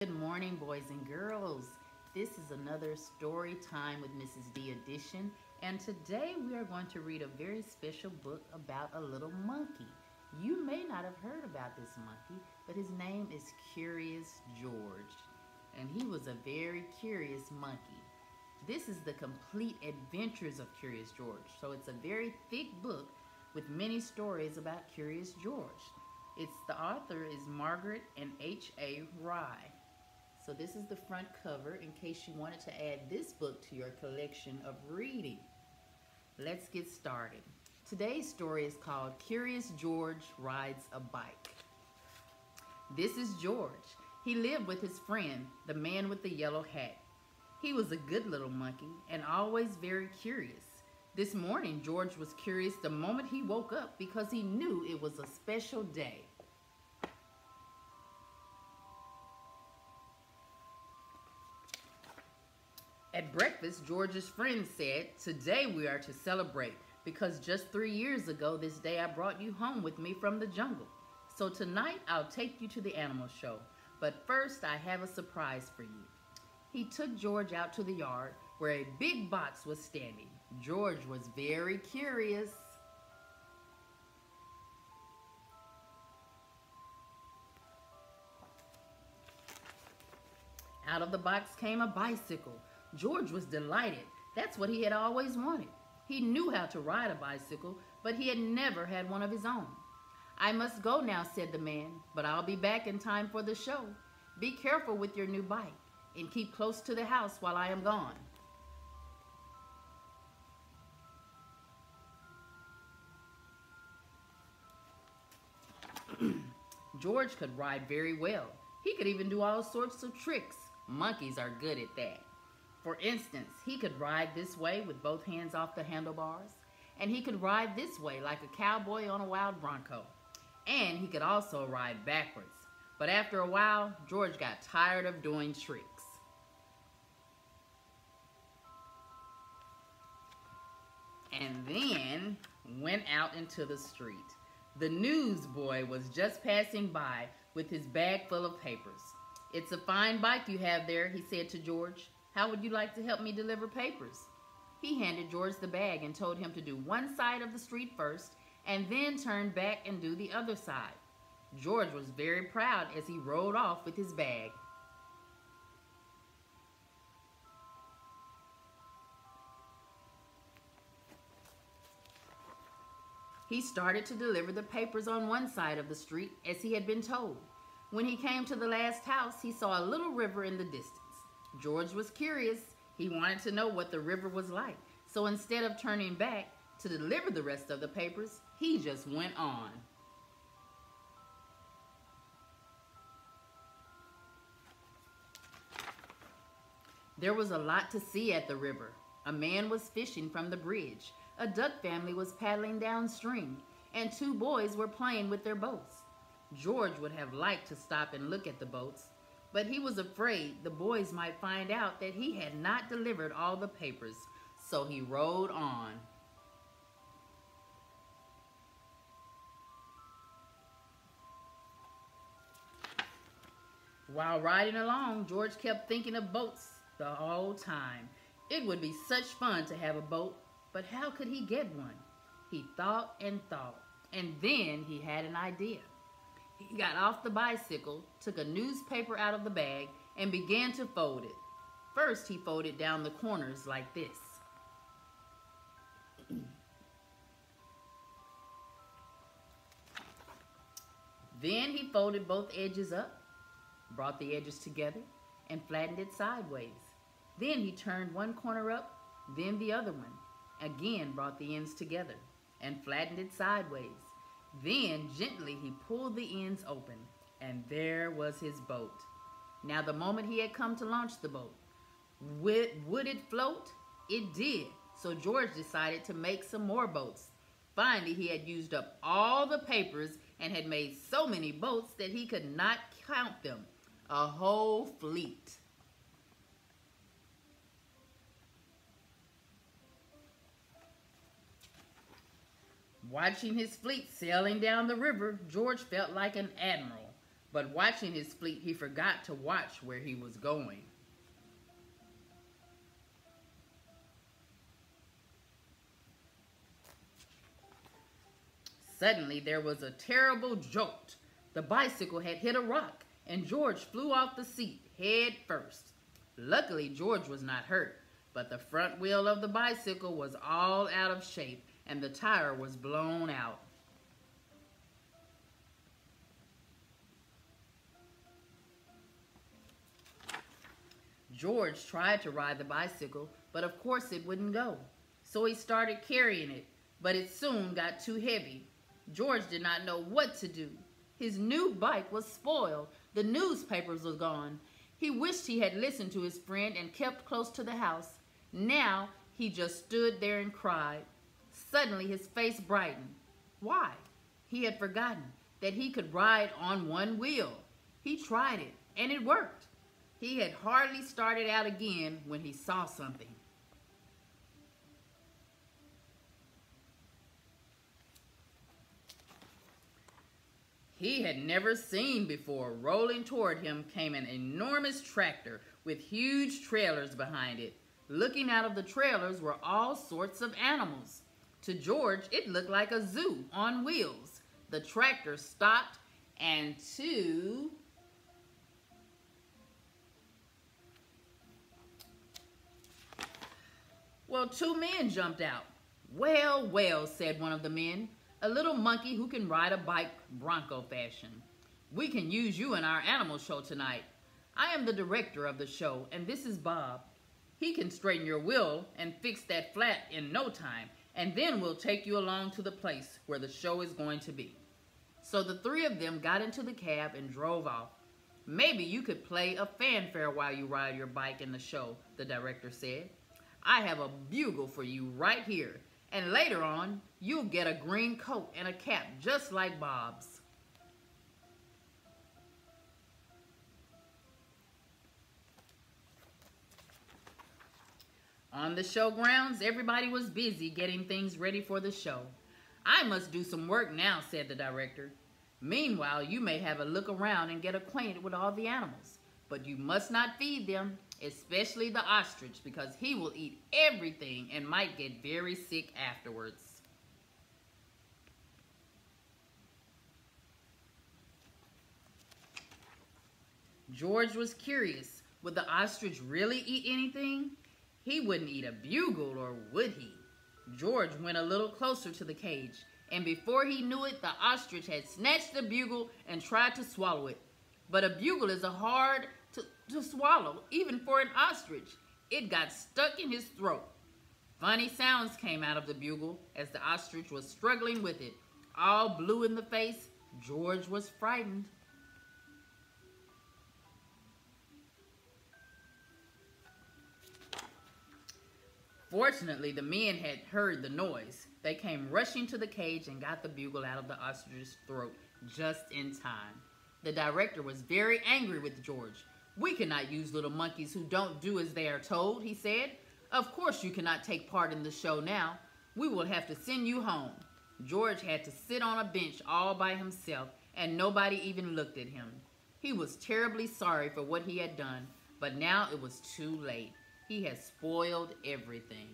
Good morning, boys and girls. This is another story time with Mrs. D edition, and today we are going to read a very special book about a little monkey. You may not have heard about this monkey, but his name is Curious George, and he was a very curious monkey. This is the complete adventures of Curious George, so it's a very thick book with many stories about Curious George. The author is Margaret and H.A. Rye. So this is the front cover in case you wanted to add this book to your collection of reading. Let's get started. Today's story is called Curious George Rides a Bike. This is George. He lived with his friend, the man with the yellow hat. He was a good little monkey and always very curious. This morning, George was curious the moment he woke up because he knew it was a special day. At breakfast, George's friend said, "Today we are to celebrate because just 3 years ago this day I brought you home with me from the jungle. So tonight I'll take you to the animal show. But first I have a surprise for you." He took George out to the yard where a big box was standing. George was very curious. Out of the box came a bicycle. George was delighted. That's what he had always wanted. He knew how to ride a bicycle, but he had never had one of his own. "I must go now," said the man, "but I'll be back in time for the show. Be careful with your new bike and keep close to the house while I am gone." George could ride very well. He could even do all sorts of tricks. Monkeys are good at that. For instance, he could ride this way with both hands off the handlebars, and he could ride this way like a cowboy on a wild bronco. And he could also ride backwards. But after a while, George got tired of doing tricks. And then went out into the street. The newsboy was just passing by with his bag full of papers. "It's a fine bike you have there," he said to George. "How would you like to help me deliver papers?" He handed George the bag and told him to do one side of the street first and then turn back and do the other side. George was very proud as he rode off with his bag. He started to deliver the papers on one side of the street as he had been told. When he came to the last house, he saw a little river in the distance. George was curious. He wanted to know what the river was like. So instead of turning back to deliver the rest of the papers, he just went on. There was a lot to see at the river. A man was fishing from the bridge. A duck family was paddling downstream, and two boys were playing with their boats. George would have liked to stop and look at the boats, but he was afraid the boys might find out that he had not delivered all the papers, so he rode on. While riding along, George kept thinking of boats the whole time. It would be such fun to have a boat, but how could he get one? He thought, and then he had an idea. He got off the bicycle, took a newspaper out of the bag, and began to fold it. First, he folded down the corners like this. Then he folded both edges up, brought the edges together, and flattened it sideways. Then he turned one corner up, then the other one. Again brought the ends together and flattened it sideways. Then gently he pulled the ends open, and there was his boat. Now the moment he had come to launch the boat, would it float? It did. So George decided to make some more boats. Finally, he had used up all the papers and had made so many boats that he could not count them. A whole fleet. Watching his fleet sailing down the river, George felt like an admiral. But watching his fleet, he forgot to watch where he was going. Suddenly, there was a terrible jolt. The bicycle had hit a rock, and George flew off the seat, head first. Luckily, George was not hurt, but the front wheel of the bicycle was all out of shape, and the tire was blown out. George tried to ride the bicycle, but of course it wouldn't go. So he started carrying it, but it soon got too heavy. George did not know what to do. His new bike was spoiled. The newspapers were gone. He wished he had listened to his friend and kept close to the house. Now he just stood there and cried. Suddenly his face brightened. Why? He had forgotten that he could ride on one wheel. He tried it, and it worked. He had hardly started out again when he saw something. He had never seen before. Rolling toward him came an enormous tractor with huge trailers behind it. Looking out of the trailers were all sorts of animals. To George, it looked like a zoo on wheels. The tractor stopped, and two men jumped out. Well, well, said one of the men. A little monkey who can ride a bike bronco fashion. We can use you in our animal show tonight. I am the director of the show, and this is Bob. He can straighten your wheel and fix that flat in no time, and then we'll take you along to the place where the show is going to be. So the three of them got into the cab and drove off. Maybe you could play a fanfare while you ride your bike in the show, the director said. I have a bugle for you right here. And later on, you'll get a green coat and a cap just like Bob's. On the show grounds, everybody was busy getting things ready for the show. I must do some work now, said the director. Meanwhile, you may have a look around and get acquainted with all the animals. But you must not feed them, especially the ostrich, because he will eat everything and might get very sick afterwards. George was curious. Would the ostrich really eat anything? He wouldn't eat a bugle, or would he? George went a little closer to the cage, and before he knew it, the ostrich had snatched the bugle and tried to swallow it. But a bugle is hard to swallow, even for an ostrich. It got stuck in his throat. Funny sounds came out of the bugle as the ostrich was struggling with it. All blue in the face, George was frightened. Fortunately, the men had heard the noise. They came rushing to the cage and got the bugle out of the ostrich's throat just in time. The director was very angry with George. We cannot use little monkeys who don't do as they are told, he said. Of course you cannot take part in the show now. We will have to send you home. George had to sit on a bench all by himself, and nobody even looked at him. He was terribly sorry for what he had done, but now it was too late. He had spoiled everything.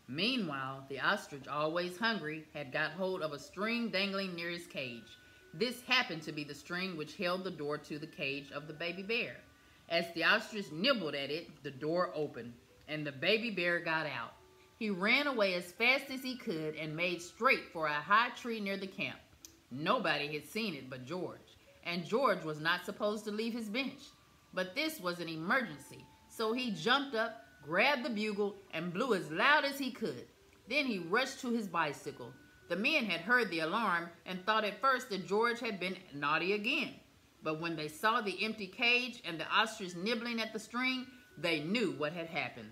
Meanwhile, the ostrich, always hungry, had got hold of a string dangling near his cage. This happened to be the string which held the door to the cage of the baby bear. As the ostrich nibbled at it, the door opened, and the baby bear got out. He ran away as fast as he could and made straight for a high tree near the camp. Nobody had seen it but George, and George was not supposed to leave his bench. But this was an emergency, so he jumped up, grabbed the bugle, and blew as loud as he could. Then he rushed to his bicycle. The men had heard the alarm and thought at first that George had been naughty again. But when they saw the empty cage and the ostrich nibbling at the string, they knew what had happened.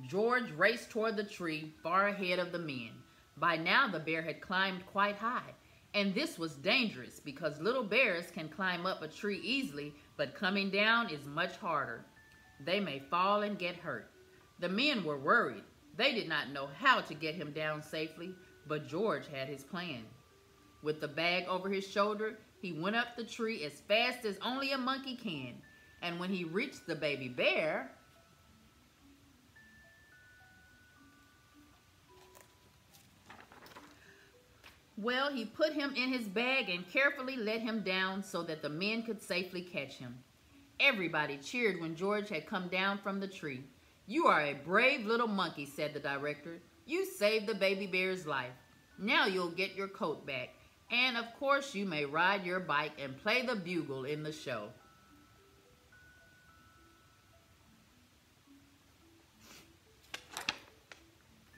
George raced toward the tree far ahead of the men. By now the bear had climbed quite high, and this was dangerous because little bears can climb up a tree easily, but coming down is much harder. They may fall and get hurt. The men were worried. They did not know how to get him down safely, but George had his plan. With the bag over his shoulder, he went up the tree as fast as only a monkey can. And when he reached the baby bear, well, he put him in his bag and carefully let him down so that the men could safely catch him. Everybody cheered when George had come down from the tree. "You are a brave little monkey," said the director. "You saved the baby bear's life. Now you'll get your coat back. And of course you may ride your bike and play the bugle in the show."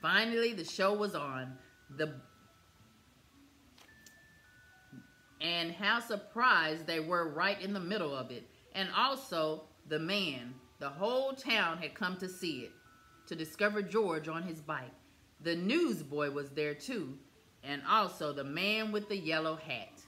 Finally, the show was on. And how surprised they were right in the middle of it. And also the whole town had come to see it, to discover George on his bike. The newsboy was there too, and also the man with the yellow hat.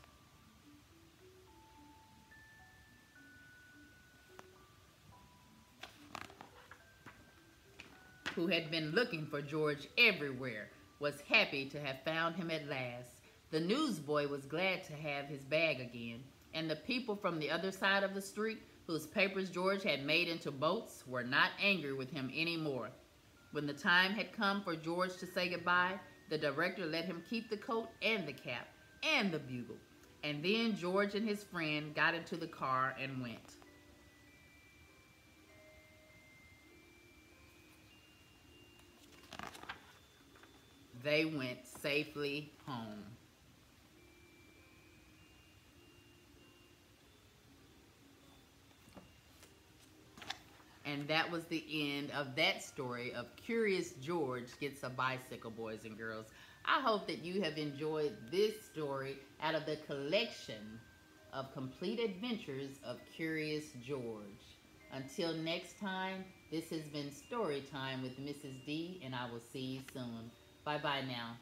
Who had been looking for George everywhere, was happy to have found him at last. The newsboy was glad to have his bag again, and the people from the other side of the street, whose papers George had made into boats, were not angry with him anymore. When the time had come for George to say goodbye, the director let him keep the coat and the cap and the bugle. And then George and his friend got into the car and went. They went safely home. And that was the end of that story of Curious George Gets a Bicycle, boys and girls. I hope that you have enjoyed this story out of the collection of complete adventures of Curious George. Until next time, this has been Story Time with Mrs. D, and I will see you soon. Bye-bye now.